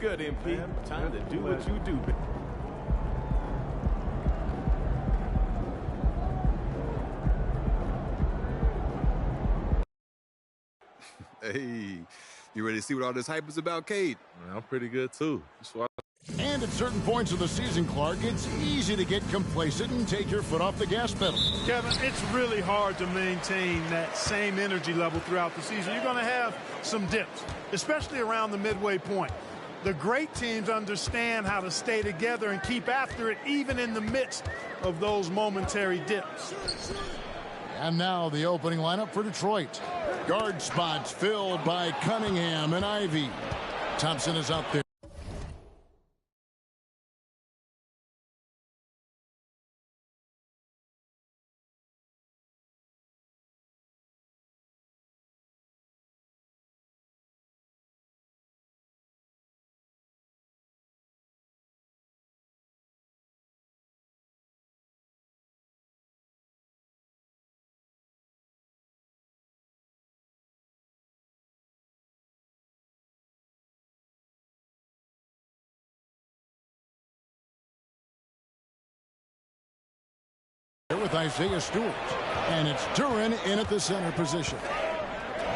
good, MP. Time to do what you do. Hey, you ready to see what all this hype is about, Kate? I'm pretty good, too. And at certain points of the season, Clark, it's easy to get complacent and take your foot off the gas pedal. Kevin, it's really hard to maintain that same energy level throughout the season. You're going to have some dips, especially around the midway point. The great teams understand how to stay together and keep after it, even in the midst of those momentary dips. And now the opening lineup for Detroit. Guard spots filled by Cunningham and Ivy. Thompson is out there. With Isaiah Stewart, and it's Duran in at the center position.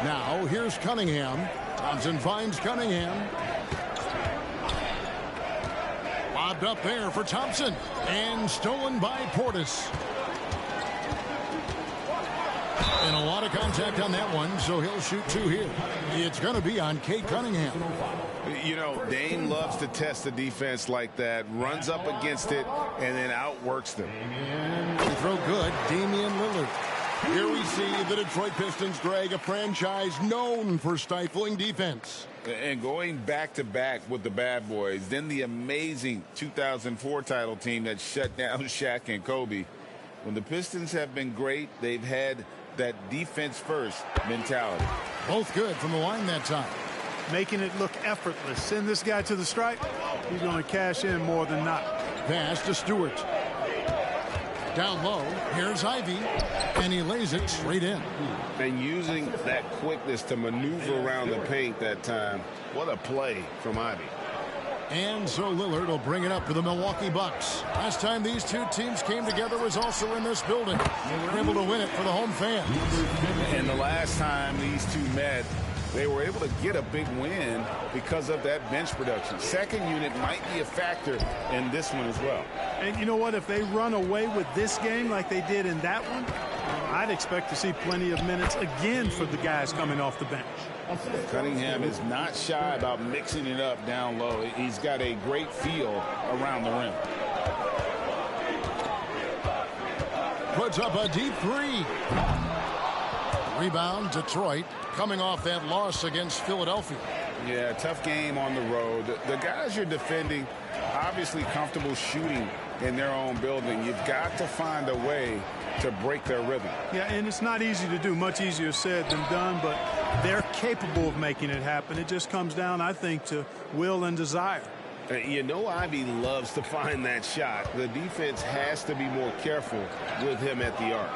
Now here's Cunningham. Thompson finds Cunningham. Lobbed up there for Thompson, and stolen by Portis. And a lot of contact on that one, so he'll shoot two here. It's going to be on Cade Cunningham. You know, Dame loves to test the defense like that, runs up against it, and then outworks them. They throw good, Damian Lillard. Here we see the Detroit Pistons drag a franchise known for stifling defense. And going back-to-back with the bad boys, then the amazing 2004 title team that shut down Shaq and Kobe. When the Pistons have been great, they've had that defense-first mentality. Both good from the line that time. Making it look effortless. Send this guy to the stripe. He's going to cash in more than not. Pass to Stewart. Down low, here's Ivy, and he lays it straight in. And using that quickness to maneuver around the paint that time. What a play from Ivy. And so Lillard will bring it up for the Milwaukee Bucks. Last time these two teams came together was also in this building. They were able to win it for the home fans. And the last time these two met, they were able to get a big win because of that bench production. Second unit might be a factor in this one as well. And you know what? If they run away with this game like they did in that one, I'd expect to see plenty of minutes again for the guys coming off the bench. Cunningham is not shy about mixing it up down low. He's got a great feel around the rim. Puts up a deep three. Rebound, Detroit, coming off that loss against Philadelphia. Yeah, tough game on the road. The guys you're defending, obviously comfortable shooting in their own building. You've got to find a way to break their rhythm. Yeah, and it's not easy to do. Much easier said than done, but they're capable of making it happen. It just comes down, I think, to will and desire. You know, Ivy loves to find that shot. The defense has to be more careful with him at the arc.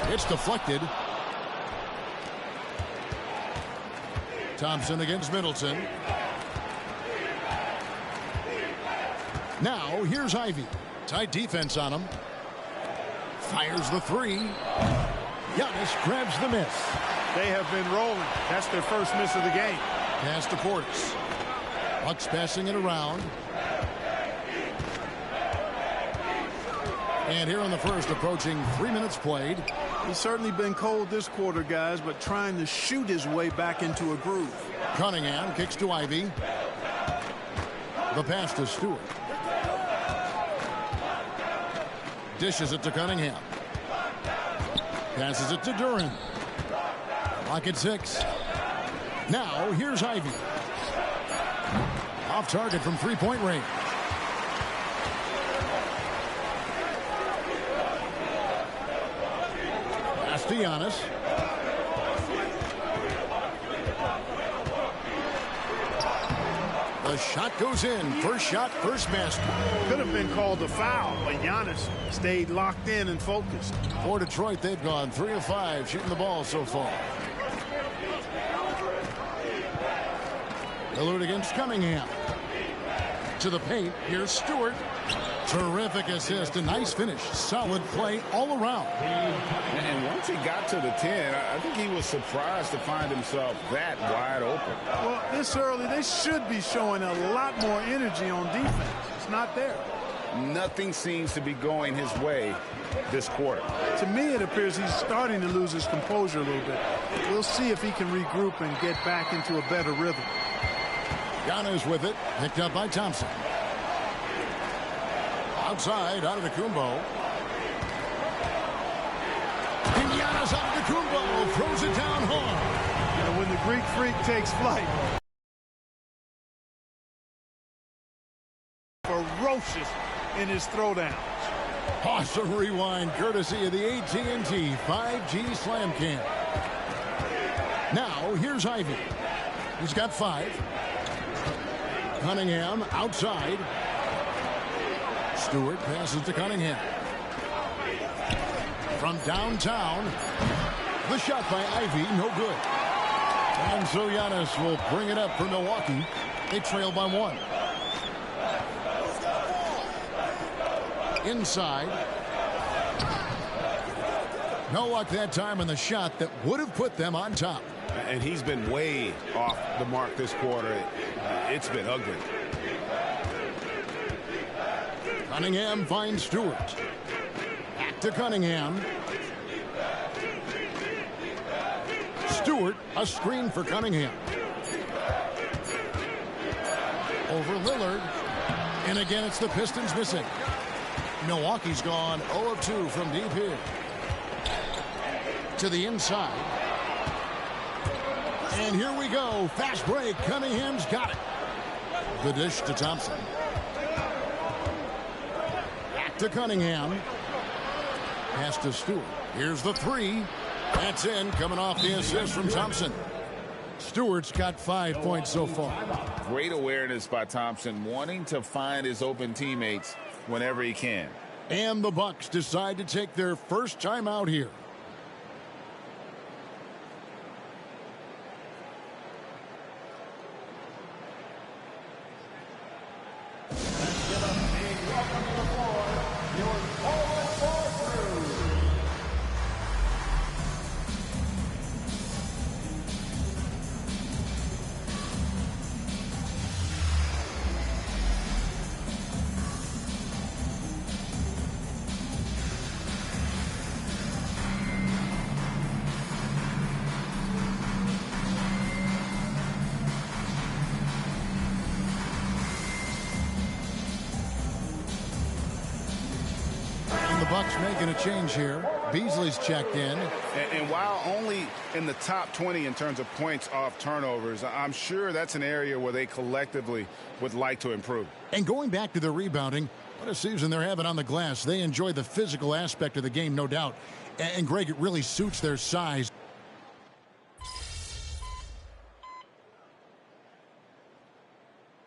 It's deflected. Thompson against Middleton. Now, here's Ivy. Tight defense on him. Fires the three. Giannis grabs the miss. They have been rolling. That's their first miss of the game. Pass to Portis. Bucks passing it around. And here in the first, approaching 3 minutes played. He's certainly been cold this quarter, guys, but trying to shoot his way back into a groove. Cunningham kicks to Ivy. The pass to Stewart. Dishes it to Cunningham. Passes it to Duran. Lock at 6. Now, here's Ivy. Off target from three-point range. Pass to Giannis. The shot goes in. First shot, first basket. Could have been called a foul, but Giannis stayed locked in and focused. For Detroit, they've gone 3 of 5 shooting the ball so far. Lillard against Cunningham. To the paint. Here's Stewart. Terrific assist. A nice finish. Solid play all around. And once he got to the 10, I think he was surprised to find himself that wide open. Well, this early, they should be showing a lot more energy on defense. It's not there. Nothing seems to be going his way this quarter. To me, it appears he's starting to lose his composure a little bit. We'll see if he can regroup and get back into a better rhythm. Giannis with it. Picked up by Thompson. Outside, Antetokounmpo. And Giannis Antetokounmpo throws it down hard. And when the Greek Freak takes flight, ferocious in his throwdowns. Awesome rewind courtesy of the AT&T 5G Slam Cam. Now, here's Ivy. He's got 5. Cunningham outside. Stewart passes to Cunningham. From downtown, the shot by Ivy, no good. And so Giannis will bring it up for Milwaukee. They trail by 1. Inside. No luck that time in the shot that would have put them on top. And he's been way off the mark this quarter. It's been ugly. Cunningham finds Stewart. Back to Cunningham. Stewart, a screen for Cunningham. Over Lillard. And again, it's the Pistons missing. Milwaukee's gone 0 of 2 from deep here. To the inside. And here we go. Fast break. Cunningham's got it. The dish to Thompson. Back to Cunningham. Pass to Stewart. Here's the 3. That's in. Coming off the assist from Thompson. Stewart's got 5 points so far. Great awareness by Thompson, wanting to find his open teammates whenever he can. And the Bucks decide to take their first time out here. Bucks making a change here. Beasley's checked in. And while only in the top 20 in terms of points off turnovers, I'm sure that's an area where they collectively would like to improve. And going back to the rebounding, what a season they're having on the glass. They enjoy the physical aspect of the game, no doubt. And Greg, it really suits their size.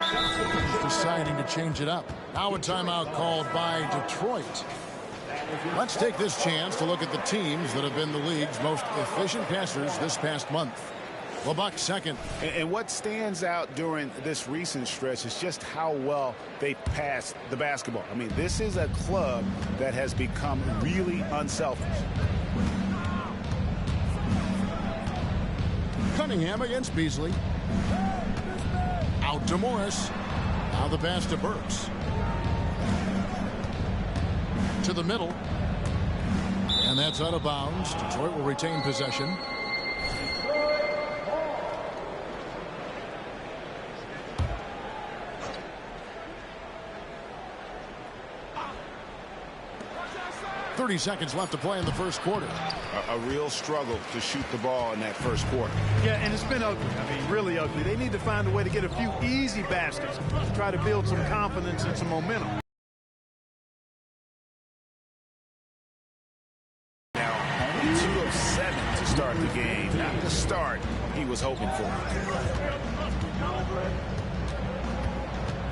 Deciding to change it up. Now a timeout called by Detroit. Let's take this chance to look at the teams that have been the league's most efficient passers this past month. The Bucks second. And what stands out during this recent stretch is just how well they pass the basketball. I mean, this is a club that has become really unselfish. Cunningham against Beasley. Out to Morris. Now the pass to Burks. To the middle. And that's out of bounds. Detroit will retain possession. .30 seconds left to play in the first quarter. A real struggle to shoot the ball in that first quarter. Yeah, and it's been ugly. I mean, really ugly. They need to find a way to get a few easy baskets to try to build some confidence and some momentum. Start the game, not the start he was hoping for.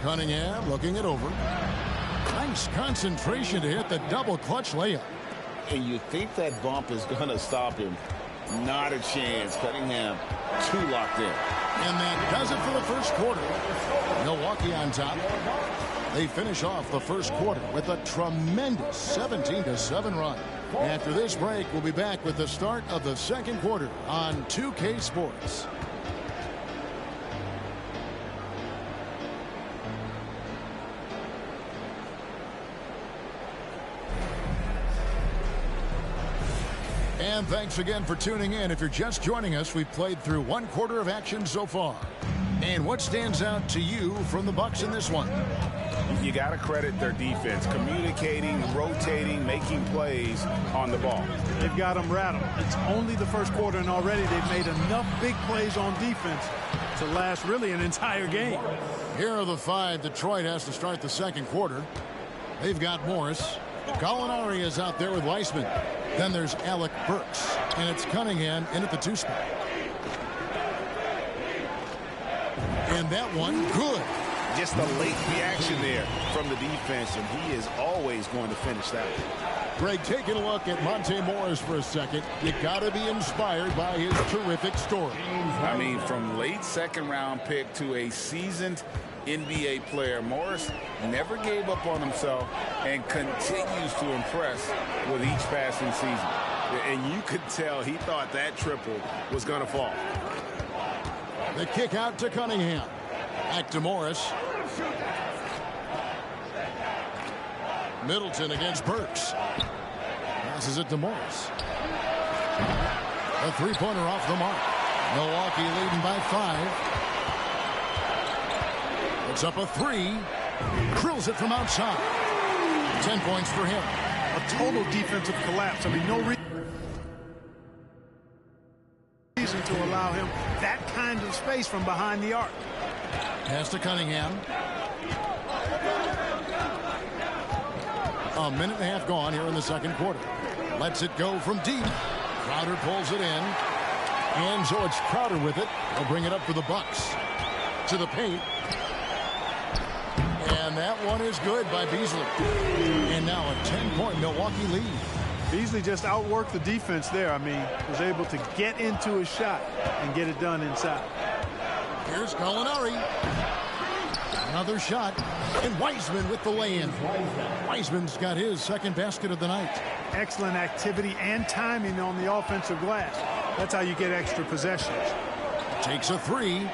Cunningham looking it over. Nice concentration to hit the double clutch layup. And you think that bump is going to stop him. Not a chance. Cunningham too locked in. And that does it for the first quarter. Milwaukee on top. They finish off the first quarter with a tremendous 17-7 run. After this break, we'll be back with the start of the second quarter on 2K Sports. And thanks again for tuning in. If you're just joining us, we've played through one quarter of action so far. And what stands out to you from the Bucks in this one? You got to credit their defense, communicating, rotating, making plays on the ball. They've got them rattled. It's only the first quarter, and already they've made enough big plays on defense to last really an entire game. Here are the 5 Detroit has to start the second quarter. They've got Morris. Gallinari is out there with Weissman. Then there's Alec Burks, and it's Cunningham in at the 2 spot. And that one, good. Just the late reaction there from the defense, and he is always going to finish that one. Greg, taking a look at Monte Morris for a second, you got to be inspired by his terrific story. I mean, from late second-round pick to a seasoned NBA player, Morris never gave up on himself and continues to impress with each passing season. And you could tell he thought that triple was going to fall. The kick out to Cunningham. Back to Morris. Middleton against Burks. Passes it to Morris. A three-pointer off the mark. Milwaukee leading by 5. It's up a 3. Drills it from outside. 10 points for him. A total defensive collapse. I mean, no reason to allow him that kind of space from behind the arc. Pass to Cunningham. A minute and a half gone here in the second quarter. Lets it go from deep. Crowder pulls it in. And so it's Crowder with it. He'll bring it up for the Bucks. To the paint. And that one is good by Beasley. And now a 10-point Milwaukee lead. Beasley just outworked the defense there. I mean, was able to get into his shot and get it done inside. Here's Gallinari. Another shot. And Weissman with the lay-in. Weissman's got his second basket of the night. Excellent activity and timing on the offensive glass. That's how you get extra possessions. Takes a 3.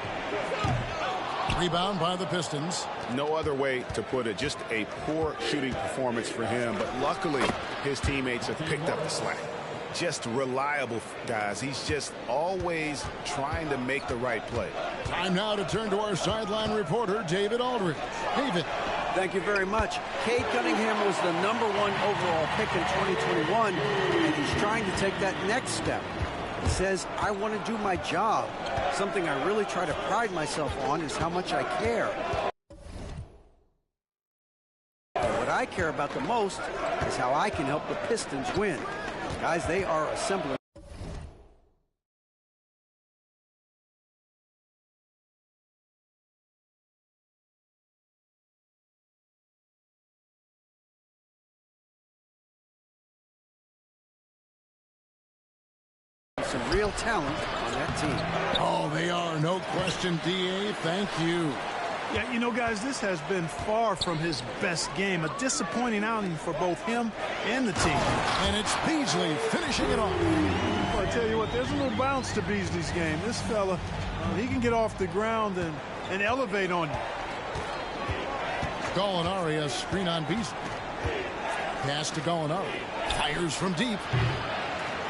Rebound by the Pistons. No other way to put it. Just a poor shooting performance for him. But luckily, his teammates have picked up the slack. Just reliable, guys. He's just always trying to make the right play. Time now to turn to our sideline reporter, David Aldridge. David. Thank you very much. Cade Cunningham was the #1 overall pick in 2021, and he's trying to take that next step. He says, I want to do my job. Something I really try to pride myself on is how much I care. What I care about the most is how I can help the Pistons win. Guys, they are assembling. Some real talent on that team. Oh, they are. No question, D.A. Thank you. Yeah, you know, guys, this has been far from his best game. A disappointing outing for both him and the team. And it's Beasley finishing it off. Well, I tell you what, there's a little bounce to Beasley's game. This fella, he can get off the ground and elevate on you. Gallinari, a screen on Beasley. Pass to Gallinari. Fires from deep.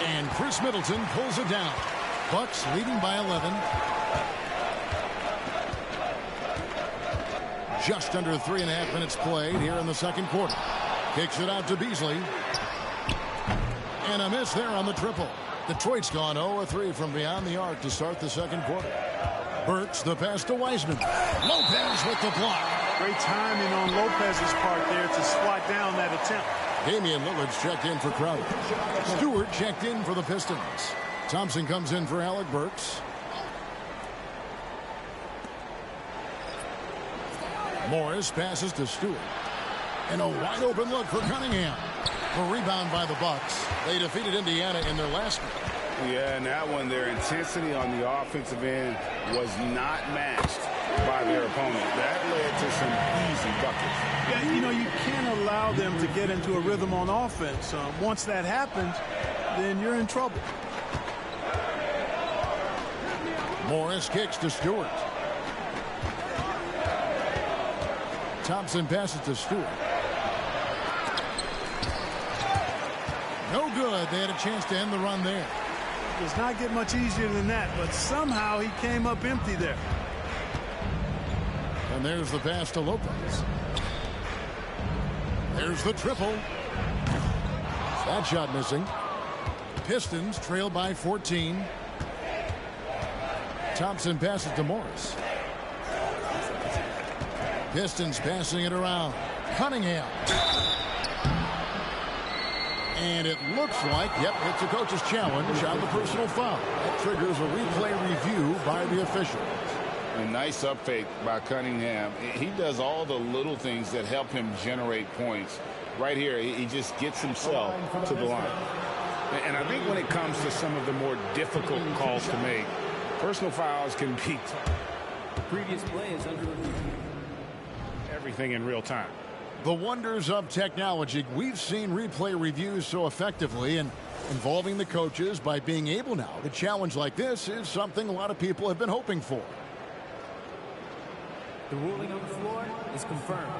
And Chris Middleton pulls it down. Bucks leading by 11. Just under 3.5 minutes played here in the second quarter. Kicks it out to Beasley. And a miss there on the triple. Detroit's gone 0-3 from beyond the arc to start the second quarter. Burks, the pass to Weissman. Lopez with the block. Great timing on Lopez's part there to swat down that attempt. Damian Lillard's checked in for Crowder. Stewart checked in for the Pistons. Thompson comes in for Alec Burks. Morris passes to Stewart. And a wide open look for Cunningham. A rebound by the Bucks. They defeated Indiana in their last game. Yeah, and that one, their intensity on the offensive end was not matched by their opponent. That led to some easy buckets. Yeah, you know, you can't allow them to get into a rhythm on offense. Once that happens, then you're in trouble. Morris kicks to Stewart. Thompson passes to Stewart. No good. They had a chance to end the run there. It does not get much easier than that, but somehow he came up empty there. And there's the pass to Lopez. There's the triple. That shot missing. Pistons trail by 14. Thompson passes to Morris. Pistons passing it around. Cunningham. And it looks like, yep, it's a coach's challenge on the personal foul. That triggers a replay review by the official. A nice up fake by Cunningham. He does all the little things that help him generate points. Right here, he just gets himself to the line. And I think when it comes to some of the more difficult calls to make, personal fouls can be Previous play is under review. everything in real time. The wonders of technology. We've seen replay reviews so effectively, and involving the coaches by being able now to challenge like this is something a lot of people have been hoping for. The ruling on the floor is confirmed.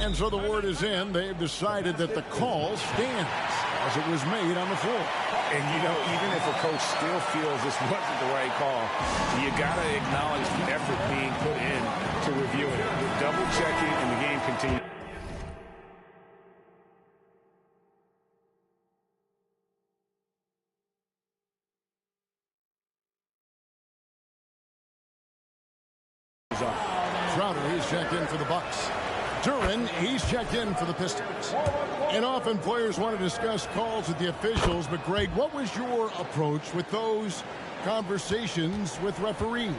And so the word is in. They've decided that the call stands as it was made on the floor. And, you know, even if a coach still feels this wasn't the right call, you got to acknowledge the effort being put in to review it. We're double checking, and the game continues. Crowder, he's checked in for the Bucks. Duran, he's checked in for the Pistons. And often players want to discuss calls with the officials, but Greg, what was your approach with those conversations with referees?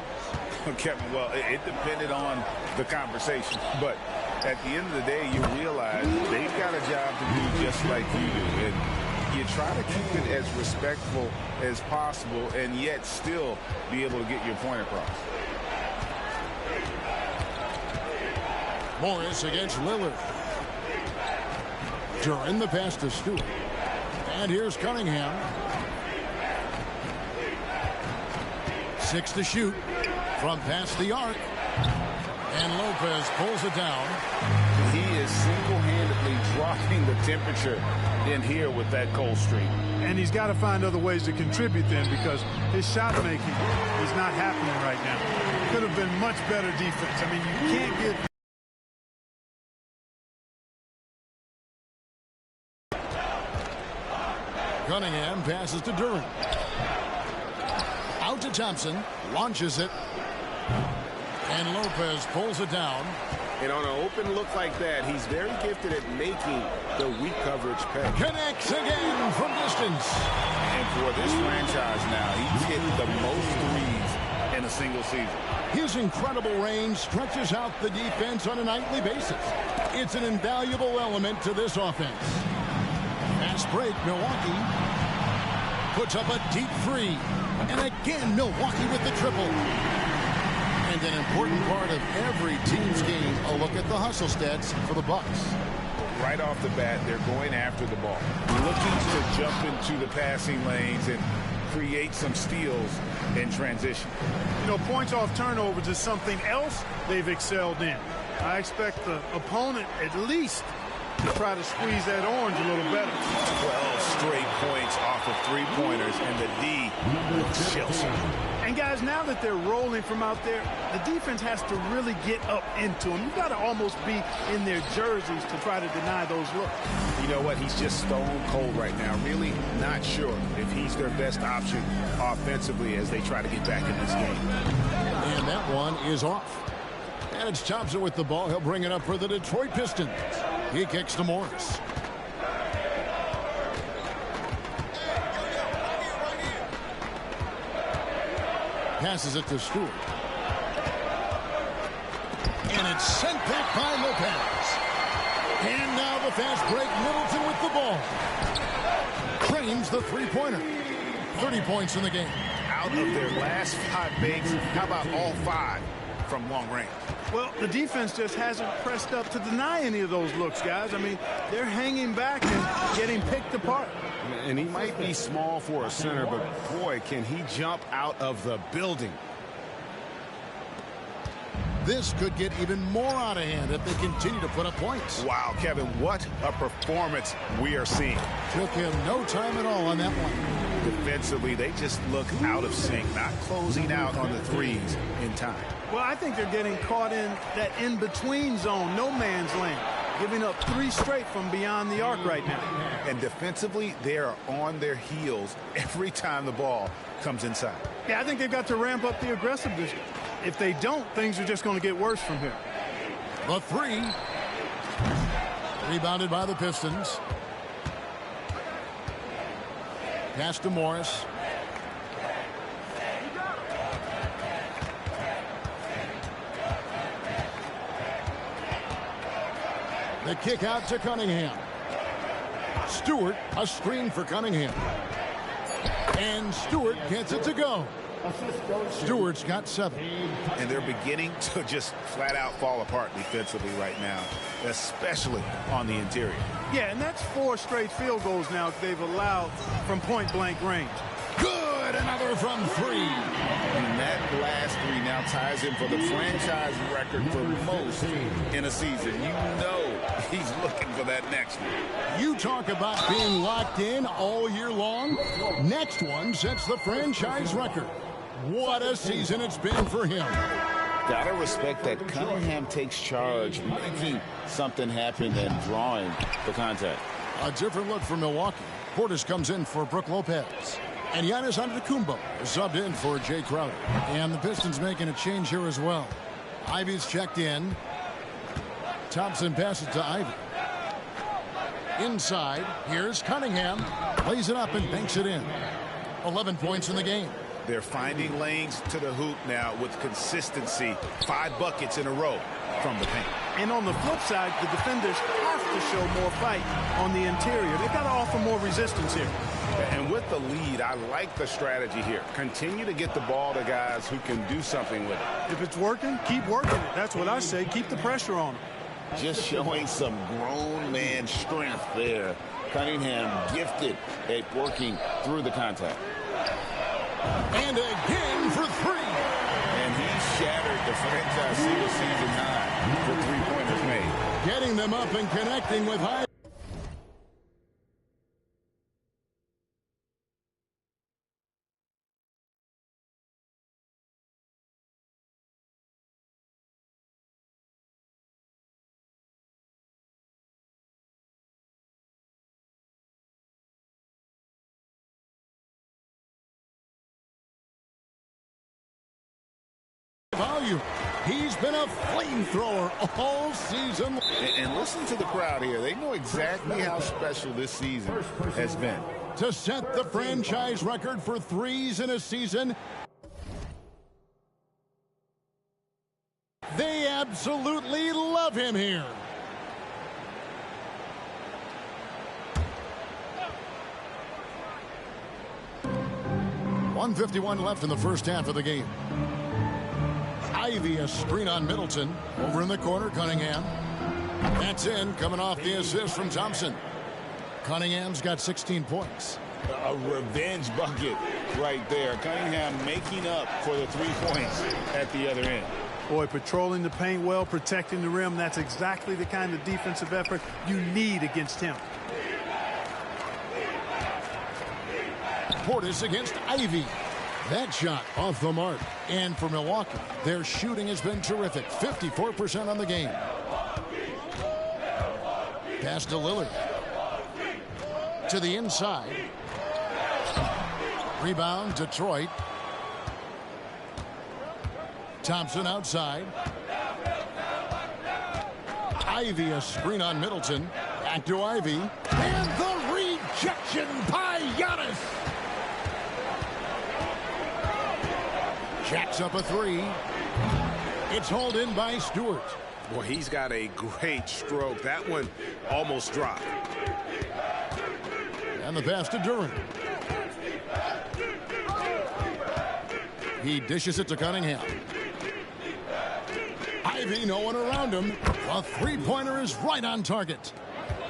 Kevin, well, it depended on the conversation, but at the end of the day, you realize they've got a job to do just like you do, and you try to keep it as respectful as possible and yet still be able to get your point across. Morris against Lillard. Duran, the pass to Stewart. And here's Cunningham. 6 to shoot from past the arc. And Lopez pulls it down. He is single-handedly dropping the temperature in here with that cold streak. And he's got to find other ways to contribute then, because his shot making is not happening right now. Could have been much better defense. I mean, you can't get... Cunningham passes to Duran. Out to Thompson. Launches it. And Lopez pulls it down. And on an open look like that, he's very gifted at making the weak coverage pay. Connects again from distance. And for this franchise now, he's hit the most threes in a single season. His incredible range stretches out the defense on a nightly basis. It's an invaluable element to this offense. Fast break, Milwaukee puts up a deep three. And again, Milwaukee with the triple. And an important part of every team's game, a look at the hustle stats for the Bucks. Right off the bat, they're going after the ball, looking to jump into the passing lanes and create some steals in transition. You know, points off turnovers is something else they've excelled in. I expect the opponent at least to try to squeeze that orange a little better. 12 straight points off of three-pointers, and the D chills. And guys, now that they're rolling from out there, the defense has to really get up into them. You've got to almost be in their jerseys to try to deny those looks. You know what? He's just stone cold right now. Really not sure if he's their best option offensively as they try to get back in this game. And that one is off. And it's Thompson with the ball. He'll bring it up for the Detroit Pistons. He kicks to Morris. Passes it to Stewart. And it's sent back by Lopez. And now the fast break. Middleton with the ball. drains the three-pointer. 30 points in the game. Out of their last 5 makes, how about all 5 from long range? Well, the defense just hasn't pressed up to deny any of those looks, guys. I mean, they're hanging back and getting picked apart. And he might be small for a center, but boy, can he jump out of the building. This could get even more out of hand if they continue to put up points. Wow, Kevin, what a performance we are seeing. Took him no time at all on that one. Defensively, they just look out of sync, not closing out on the threes in time. Well, I think they're getting caught in that in-between zone, no man's land, giving up 3 straight from beyond the arc right now. And defensively, they are on their heels every time the ball comes inside. Yeah, I think they've got to ramp up the aggressiveness. If they don't, things are just going to get worse from here. The 3. Rebounded by the Pistons. Pass to Morris. The kick out to Cunningham. Stewart, a screen for Cunningham. And Stewart gets it to go. Stewart's got 7. And they're beginning to just flat out fall apart defensively right now, especially on the interior. Yeah, and that's 4 straight field goals now they've allowed from point-blank range. Good, another from 3. And that last 3 now ties him for the franchise record for most in a season. You know he's looking for that next one. You talk about being locked in all year long. Next one sets the franchise record. What a season it's been for him. Gotta respect that Cunningham takes charge, making something happen and drawing the contact. A different look for Milwaukee. Portis comes in for Brook Lopez. And Giannis Antetokounmpo is subbed in for Jay Crowder. And the Pistons making a change here as well. Ivy's checked in. Thompson passes to Ivy. Inside, here's Cunningham. Lays it up and banks it in. 11 points in the game. They're finding lanes to the hoop now with consistency. 5 buckets in a row from the paint. And on the flip side, the defenders have to show more fight on the interior. They've got to offer more resistance here. And with the lead, I like the strategy here. Continue to get the ball to guys who can do something with it. If it's working, keep working it. That's what I say. Keep the pressure on them. Just showing some grown man strength there. Cunningham gifted at working through the contact. And again for 3. And he shattered the franchise single-season high for 3-pointers made. Getting them up and connecting with high. Value. He's been a flamethrower all season. And listen to the crowd here. They know exactly how special this season has been. To set the franchise record for threes in a season. They absolutely love him here. .151 left in the first half of the game. Ivy, a screen on Middleton. Over in the corner, Cunningham. That's in, coming off the assist from Thompson. Cunningham's got 16 points. A revenge bucket right there. Cunningham making up for the 3 points at the other end. Boy, patrolling the paint well, protecting the rim. That's exactly the kind of defensive effort you need against him. Portis against Ivy. That shot off the mark. And for Milwaukee, their shooting has been terrific. 54% on the game. Pass to Lillard. To the inside. Rebound, Detroit. Thompson outside. Ivy, a screen on Middleton. Back to Ivy. And the rejection by Giannis. Jacks up a 3. It's hauled in by Stewart. Boy, he's got a great stroke. That one almost dropped. And And the pass to Duran. He dishes it to Cunningham. Ivy, no one around him. A three-pointer is right on target.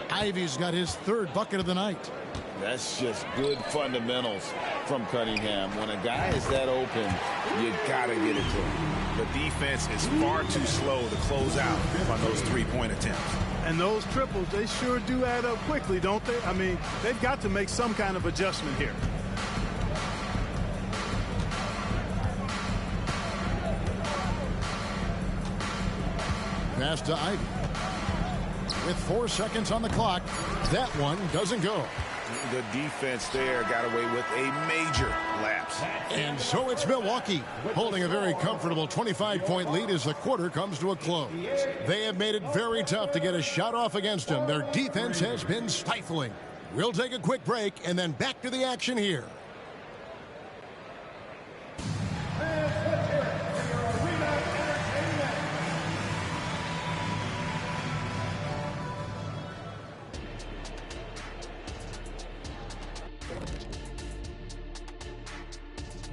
Ivy's got his third bucket of the night. That's just good fundamentals from Cunningham. When a guy is that open, you got to get it to him. The defense is far too slow to close out on those three-point attempts. And those triples, they sure do add up quickly, don't they? I mean, they've got to make some kind of adjustment here. Pass to Ivy. With 4 seconds on the clock, that one doesn't go. The defense there got away with a major lapse. And so it's Milwaukee holding a very comfortable 25-point lead as the quarter comes to a close. They have made it very tough to get a shot off against them. Their defense has been stifling. We'll take a quick break and then back to the action here.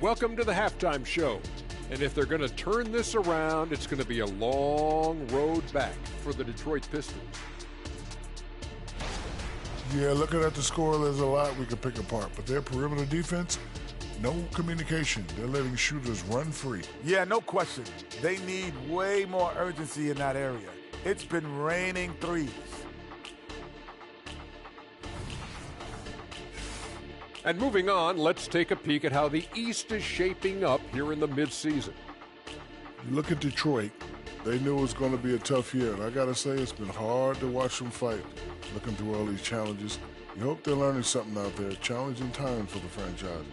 Welcome to the halftime show. And if they're going to turn this around, it's going to be a long road back for the Detroit Pistons. Yeah, looking at the score, there's a lot we could pick apart. But their perimeter defense, no communication. They're letting shooters run free. Yeah, no question. They need way more urgency in that area. It's been raining threes. And moving on, let's take a peek at how the East is shaping up here in the midseason. You look at Detroit, they knew it was going to be a tough year. And I got to say, it's been hard to watch them fight, looking through all these challenges. You hope they're learning something out there. Challenging time for the franchise.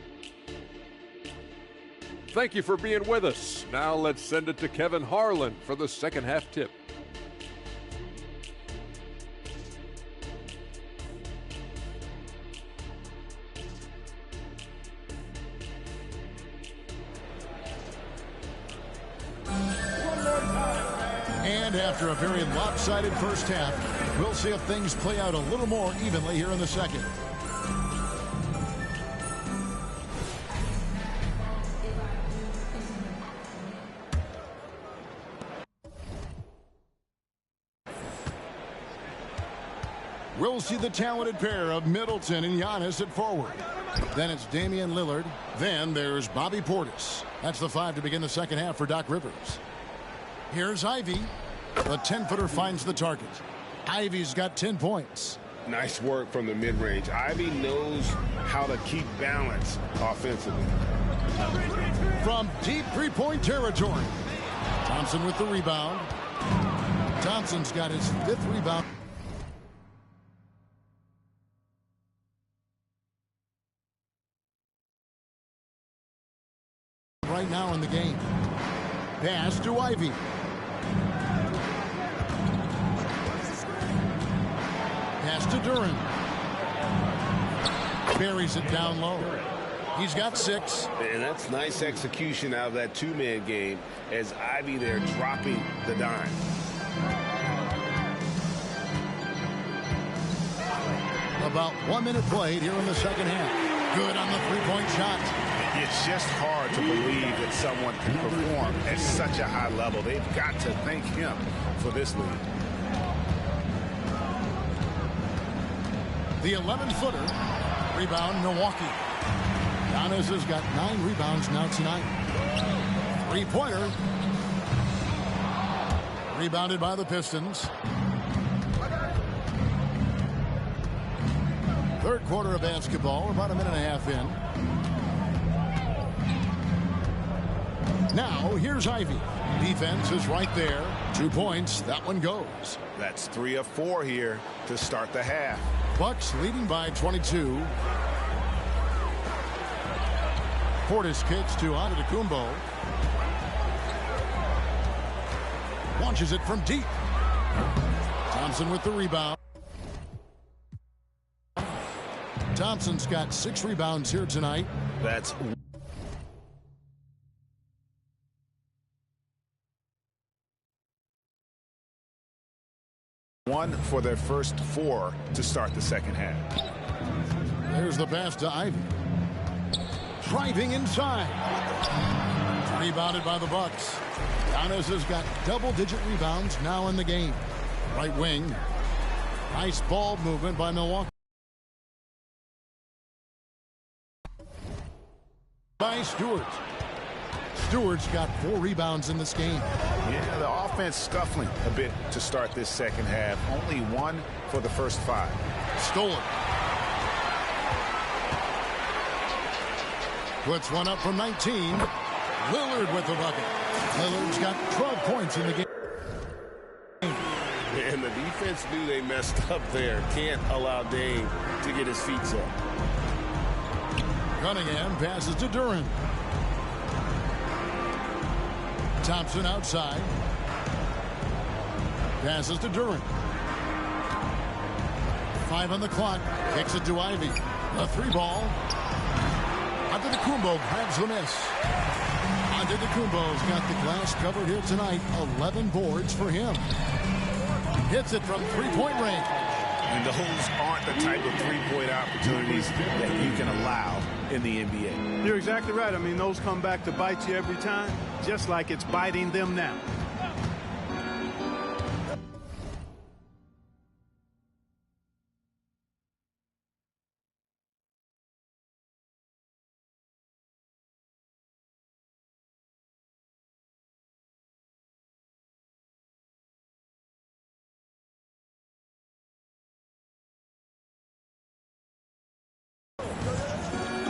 Thank you for being with us. Now let's send it to Kevin Harlan for the second half tip. And after a very lopsided first half, we'll see if things play out a little more evenly here in the second. We'll see the talented pair of Middleton and Giannis at forward. Then it's Damian Lillard. Then there's Bobby Portis. That's the five to begin the second half for Doc Rivers. Here's Ivy. The 10-footer finds the target. Ivy's got 10 points. Nice work from the mid-range. Ivy knows how to keep balance offensively. From deep three-point territory. Thompson with the rebound. Thompson's got his 5th rebound. Right now in the game. Pass to Ivy. Pass to Duran. Buries it down low. He's got 6. And that's nice execution out of that two-man game as Ivy there dropping the dime. About 1 minute played here in the second half. Good on the three-point shot. It's just hard to believe that someone can perform at such a high level. They've got to thank him for this lead. The 11-footer. Rebound, Milwaukee. Giannis has got 9 rebounds now tonight. Three-pointer. Rebounded by the Pistons. Third quarter of basketball, about a minute and a half in. Now, here's Ivy. Defense is right there. 2 points. That one goes. That's 3 of 4 here to start the half. Bucks leading by 22. Portis kicks to Antetokounmpo. Launches it from deep. Thompson with the rebound. Thompson's got 6 rebounds here tonight. That's one for their first 4 to start the second half. There's the pass to Ivy. Driving inside. Rebounded by the Bucks. Giannis has got double-digit rebounds now in the game. Right wing. Nice ball movement by Milwaukee. By Stewart. Stewart's got 4 rebounds in this game. Yeah, the offense scuffling a bit to start this second half. Only 1 for the first 5. Stolen. Puts one up from 19. Lillard with the bucket. Lillard's got 12 points in the game. And the defense knew they messed up there. Can't allow Dame to get his feet up. Cunningham passes to Duran. Thompson outside. Passes to Duran. 5 on the clock. Kicks it to Ivy. A 3-ball. Antetokounmpo grabs the miss. Antetokounmpo's got the glass covered here tonight. 11 boards for him. Hits it from 3-point range. And those aren't the type of 3-point opportunities that you can allow in the NBA. You're exactly right. I mean, those come back to bite you every time, just like it's biting them now.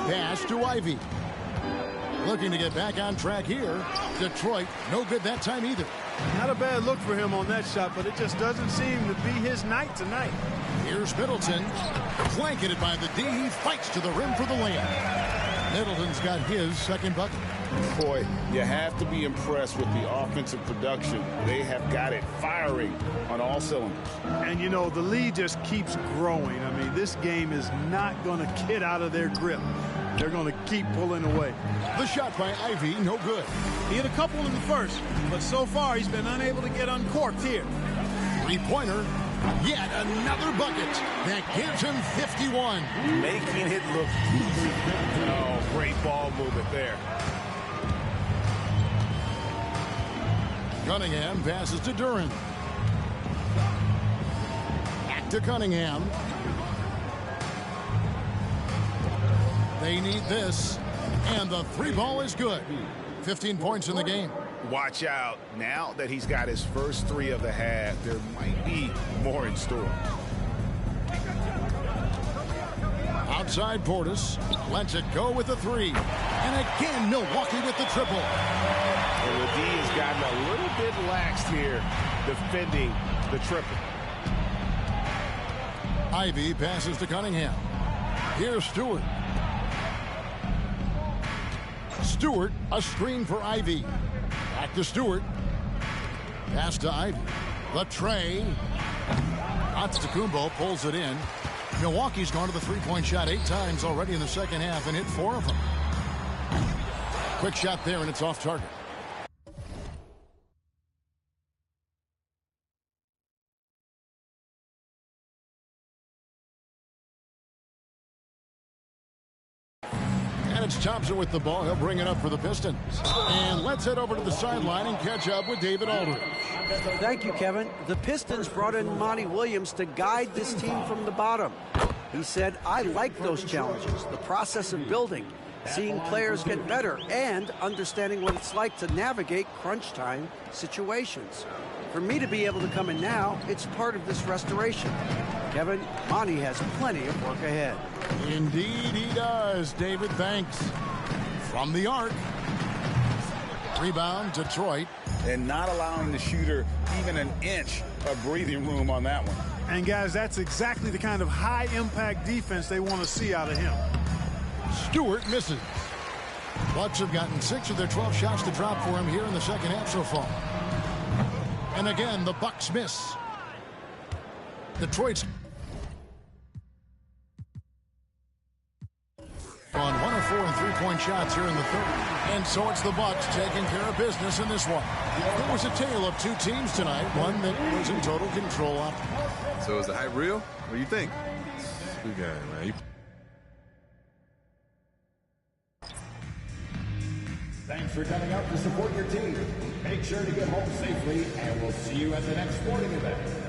Pass to Ivy. Looking to get back on track here. Detroit, no good that time either. Not a bad look for him on that shot, but it just doesn't seem to be his night tonight. Here's Middleton. Blanketed by the D. He fights to the rim for the layup. Middleton's got his second bucket. Boy, you have to be impressed with the offensive production. They have got it firing on all cylinders. And, you know, the lead just keeps growing. I mean, this game is not going to get out of their grip. They're going to keep pulling away. The shot by Ivy, no good. He hit a couple in the first, but so far he's been unable to get uncorked here. 3-pointer. Yet another bucket that gives him 51. Making it look easy. Oh, great ball movement there. Cunningham passes to Duran. Back to Cunningham. They need this. And the 3-ball is good. 15 points in the game. Watch out. Now that he's got his first 3 of the half, there might be more in store. Outside Portis. Lets it go with the 3. And again, Milwaukee with the triple. And the D has gotten a little bit laxed here defending the triple. Ivy passes to Cunningham. Here's Stewart. Stewart, a screen for Ivy. Back to Stewart. Pass to Ivy. The tray. Antetokounmpo pulls it in. Milwaukee's gone to the 3-point shot 8 times already in the second half and hit 4 of them. Quick shot there, and it's off target. And it's Thompson with the ball. He'll bring it up for the Pistons. And let's head over to the sideline and catch up with David Aldridge. Thank you, Kevin. The Pistons brought in Monty Williams to guide this team from the bottom. He said, I like those challenges, the process of building, seeing players get better, and understanding what it's like to navigate crunch time situations. For me to be able to come in now, it's part of this restoration. Kevin, Monty has plenty of work ahead. Indeed he does, David. Thanks. From the arc. Rebound, Detroit. And not allowing the shooter even an inch of breathing room on that one. And, guys, that's exactly the kind of high-impact defense they want to see out of him. Stewart misses. Bucks have gotten 6 of their 12 shots to drop for him here in the second half so far. And again, the Bucks miss. Detroit's on 1 of 4 and 3-point shots here in the third. And so it's the Bucks taking care of business in this one. It was a tale of 2 teams tonight, one that was in total control of. So is the hype real? What do you think? Good guy, man. Thanks for coming out to support your team. Make sure to get home safely, and we'll see you at the next sporting event.